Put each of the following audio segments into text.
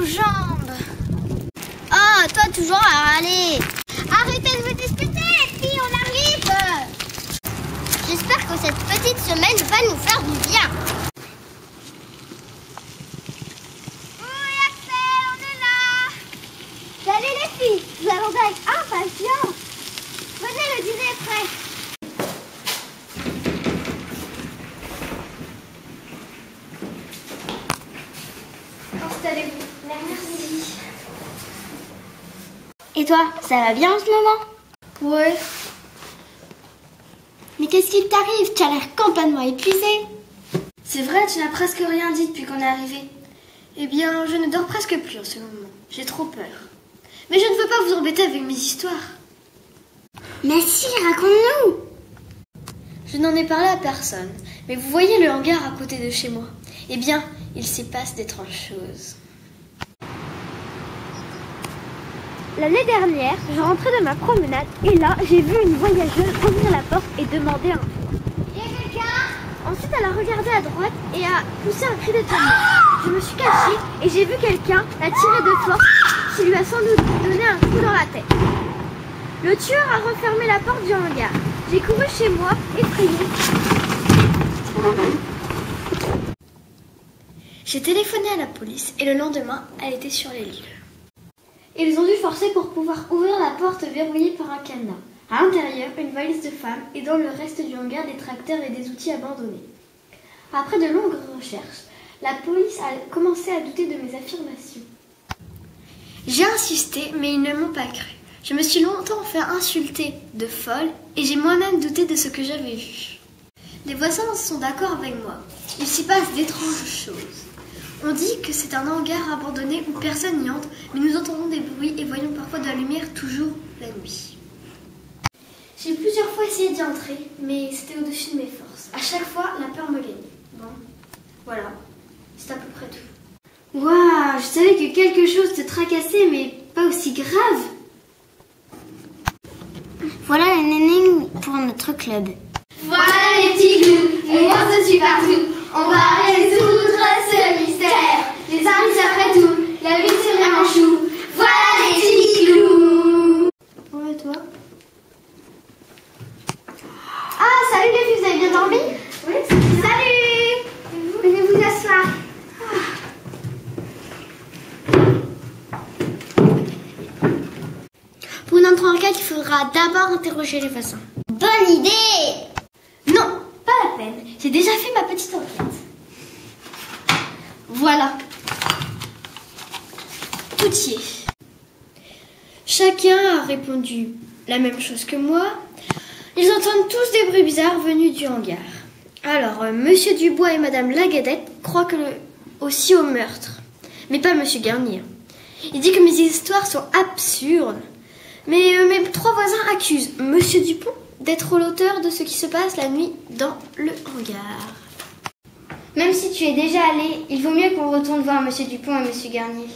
aux jambes. Oh, toi toujours à râler. Arrêtez de vous disputer, les filles, on arrive. J'espère que cette petite semaine va nous faire du bien. Oui, Axel, on est là. Salut les filles, nous allons avec impatience. Venez, le dîner est prêt. Installez-vous. Merci. Et toi, ça va bien en ce moment? Ouais. Mais qu'est-ce qui t'arrive? Tu as l'air complètement épuisée. C'est vrai, tu n'as presque rien dit depuis qu'on est arrivé. Eh bien, je ne dors presque plus en ce moment. J'ai trop peur. Mais je ne veux pas vous embêter avec mes histoires. Mais si, raconte-nous. Je n'en ai parlé à personne. Mais vous voyez le hangar à côté de chez moi? Eh bien, il s'y passe d'étranges choses. L'année dernière, je rentrais de ma promenade et là, j'ai vu une voyageuse ouvrir la porte et demander un tour. Il y a quelqu'un? Ensuite, elle a regardé à droite et a poussé un cri d'étonnement. Je me suis cachée et j'ai vu quelqu'un la tirer de force qui lui a sans doute donné un coup dans la tête. Le tueur a refermé la porte du hangar. J'ai couru chez moi, effrayée. J'ai téléphoné à la police et le lendemain, elle était sur les lieux. Ils ont dû forcer pour pouvoir ouvrir la porte verrouillée par un cadenas. À l'intérieur, une valise de femme et dans le reste du hangar des tracteurs et des outils abandonnés. Après de longues recherches, la police a commencé à douter de mes affirmations. J'ai insisté, mais ils ne m'ont pas cru. Je me suis longtemps fait insulter de folle et j'ai moi-même douté de ce que j'avais vu. Les voisins sont d'accord avec moi. Il s'y passe d'étranges choses. On dit que c'est un hangar abandonné où personne n'y entre, mais nous entendons des bruits et voyons parfois de la lumière toujours la nuit. J'ai plusieurs fois essayé d'y entrer, mais c'était au-dessus de mes forces. À chaque fois, la peur me gagnait. Bon, voilà, c'est à peu près tout. Waouh, je savais que quelque chose te tracassait, mais pas aussi grave. Voilà la nénine pour notre club. Voilà les petits clous, et moi je suis partout. On va résoudre ce mystère. Les indices après tout, la vie c'est vraiment chou. Voilà les petits clous. Ouais, toi? Ah, salut les filles, vous avez bien dormi? Oui. Salut. Venez vous asseoir. Pour une entrée en enquête, il faudra d'abord interroger les voisins. Bonne idée. Non, pas la peine. J'ai déjà fait ma petite enquête. Voilà. Tout y est. Chacun a répondu la même chose que moi. Ils entendent tous des bruits bizarres venus du hangar. Alors, Monsieur Dubois et Madame Lagadette croient aussi au meurtre. Mais pas Monsieur Garnier. Il dit que mes histoires sont absurdes. Mais mes trois voisins accusent Monsieur Dupont d'être l'auteur de ce qui se passe la nuit dans le hangar. Même si tu es déjà allé, il vaut mieux qu'on retourne voir Monsieur Dupont et Monsieur Garnier.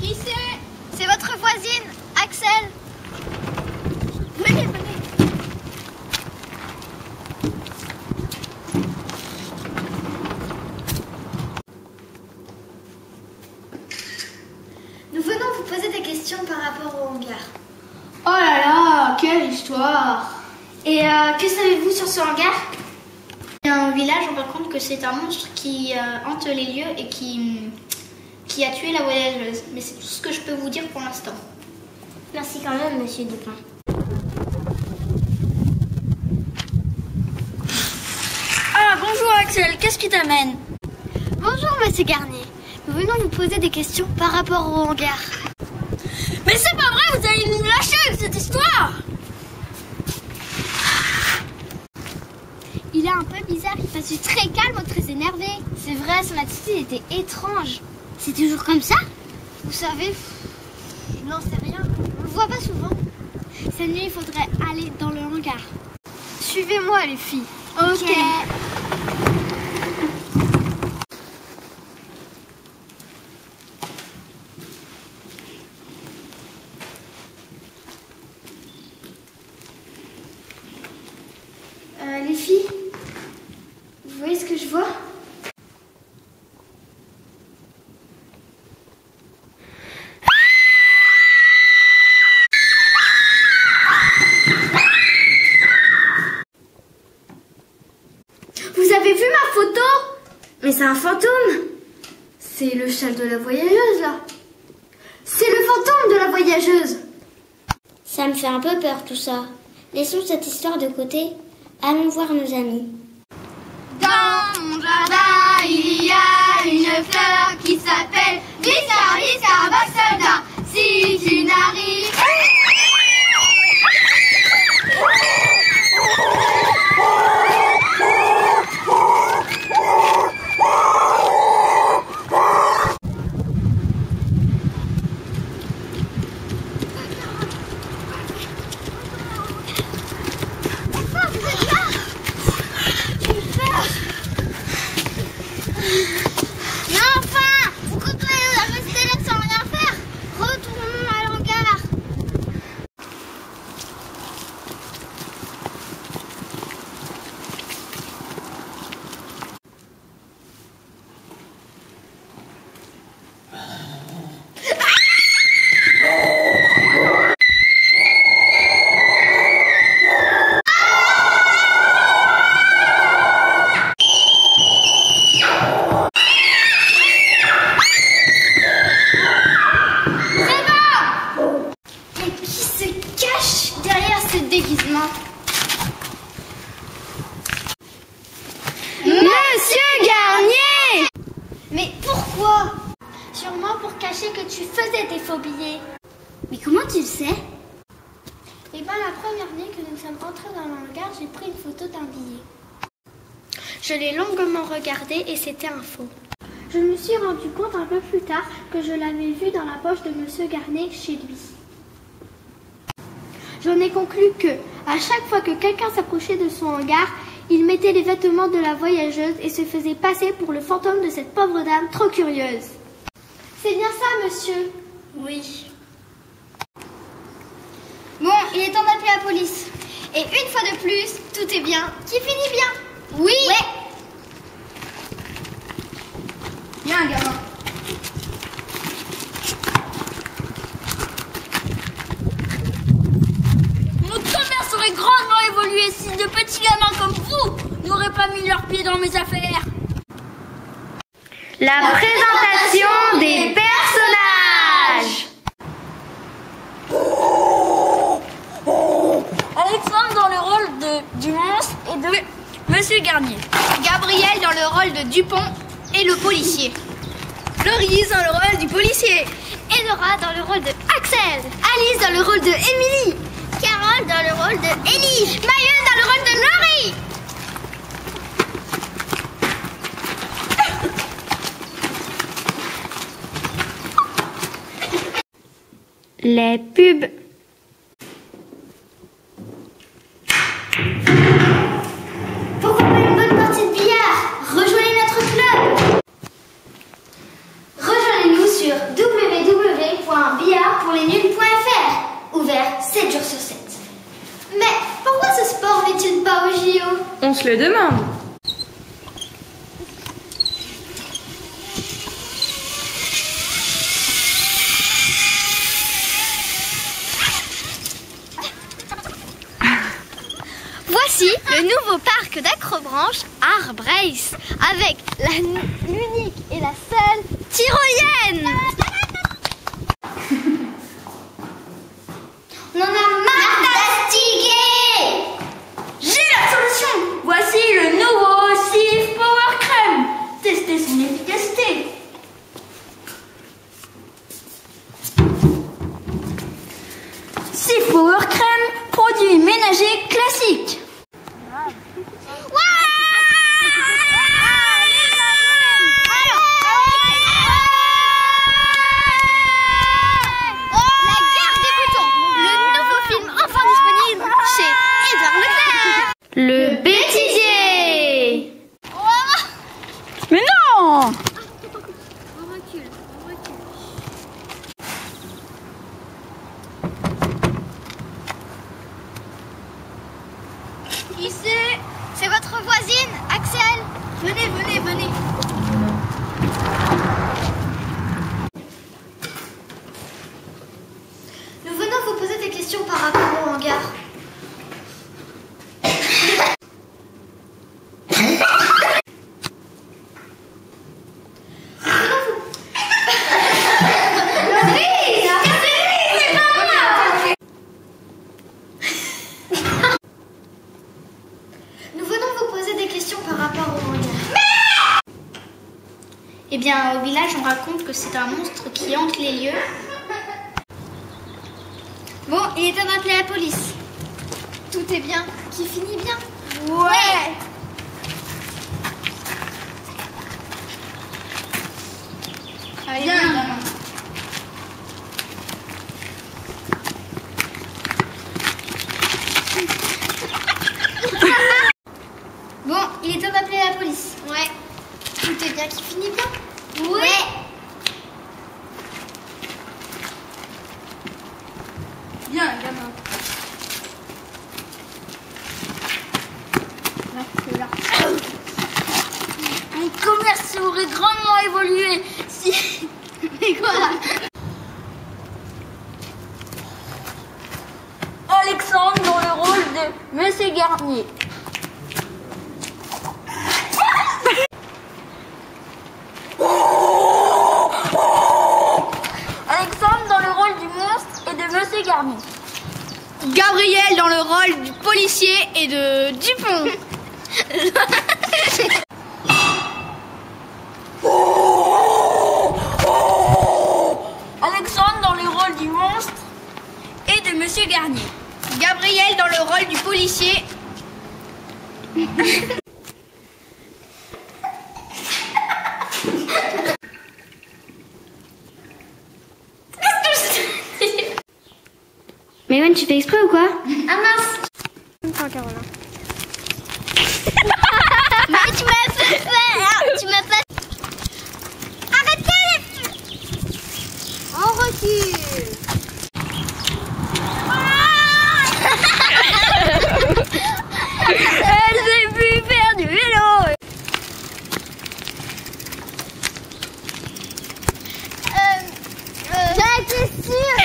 Qui c'est votre voisine, Axel. Venez, venez. Nous venons vous poser des questions par rapport au hangar. Oh là là, quelle histoire. Et que savez-vous sur ce hangar? Au village, on raconte que c'est un monstre qui hante les lieux et qui a tué la voyageuse. Mais c'est tout ce que je peux vous dire pour l'instant. Merci quand même, Monsieur Dupin. Ah, bonjour Axel, qu'est-ce qui t'amène? Bonjour Monsieur Garnier. Nous venons vous poser des questions par rapport au hangar. Mais c'est pas vrai, vous allez nous lâcher avec cette histoire. Il est un peu bizarre, il passe du très calme au très énervé. C'est vrai, son attitude était étrange. C'est toujours comme ça? Vous savez, je n'en sais rien. On le voit pas souvent. Cette nuit, il faudrait aller dans le hangar. Suivez-moi les filles. Ok. Les filles, voyez ce que je vois? Vous avez vu ma photo? Mais c'est un fantôme! C'est le châle de la voyageuse, là! C'est le fantôme de la voyageuse! Ça me fait un peu peur tout ça. Laissons cette histoire de côté. Allons voir nos amis. Dans mon jardin, il y a une fleur qui s'appelle Viscar, Viscar, Bassolda. Si tu n'arrives Mais comment tu le sais? Eh bien, la première nuit que nous sommes entrés dans le hangar, j'ai pris une photo d'un billet. Je l'ai longuement regardé et c'était un faux. Je me suis rendu compte un peu plus tard que je l'avais vu dans la poche de Monsieur Garnier chez lui. J'en ai conclu que, à chaque fois que quelqu'un s'approchait de son hangar, il mettait les vêtements de la voyageuse et se faisait passer pour le fantôme de cette pauvre dame trop curieuse. C'est bien ça, monsieur? Oui. Bon, il est temps d'appeler la police. Et une fois de plus, tout est bien qui finit bien. Oui. Ouais. Viens, gamin. Notre commerce aurait grandement évolué si de petits gamins comme vous n'auraient pas mis leurs pieds dans mes affaires. La présentation des personnages. Alexandre dans le rôle du monstre et de Monsieur Garnier. Gabriel dans le rôle de Dupont et le policier. Loris dans le rôle du policier. Enora dans le rôle de Axel. Alice dans le rôle de Émilie. Carole dans le rôle de Ellie. Mayenne dans le rôle de Laurie. Les pubs. Pourquoi pas une bonne partie de billard? Rejoignez notre club. Rejoignez-nous sur www.billardpourlesnuls.fr. Ouvert 7 jours sur 7. Mais pourquoi ce sport n'étude pas au JO? On se le demande. Voici le nouveau parc d'Acrobranche Arbrace avec l'unique et la seule tyrolienne. On en a marre d'astiguer. J'ai la solution. Voici le nouveau Sif Power Crème. Testez son efficacité. Sif Power Crème, produit ménager classique. Eh bien, au village, on raconte que c'est un monstre qui hante les lieux. Bon, il est temps d'appeler la police. Tout est bien, qui finit bien. Ouais. Allez, bien. Bon, il est temps d'appeler la police. Ouais. Tout est bien, qui finit bien. Ouais. Bien, gamin. Mon commerce aurait grandement évolué si... Mais quoi? Alexandre dans le rôle de Monsieur Garnier. Alexandre dans le rôle du monstre et de Monsieur Garnier. Gabriel dans le rôle du policier et de Dupont. Alexandre dans le rôle du monstre et de Monsieur Garnier. Gabriel dans le rôle du policier. Mais Ewan, tu fais exprès ou quoi? Ah mince. Attends, Caroline. Mais tu m'as fait faire. Tu m'as pas. Arrêtez les. On recule. Elle s'est pu faire du vélo. J'en étais sûre.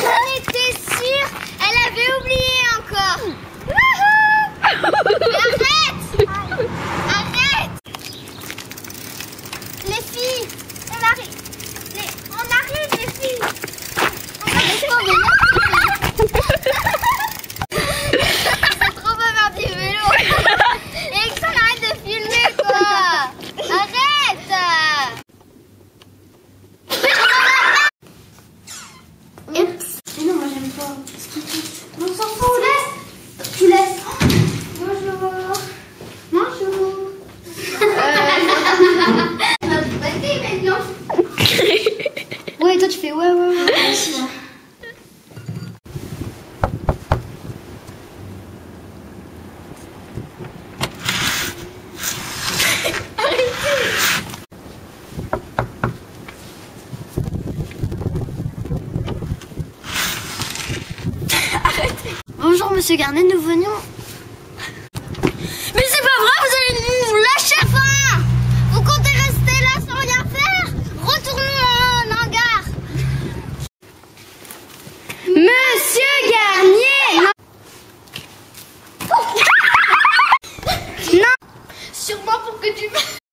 J'en étais sûre. Elle avait oublié encore. Arrête. Arrête. Les filles, on arrive. On arrive les filles. On arrive. C'est trop pas faire du vélo. Et que ça arrête de filmer quoi. Arrête. Mais non, moi j'aime pas. On s'en fout, laisse. Tu laisses. Bonjour. Bonjour. Ouais, et toi tu fais ouais. Merci. Bonjour Monsieur Garnier, nous venions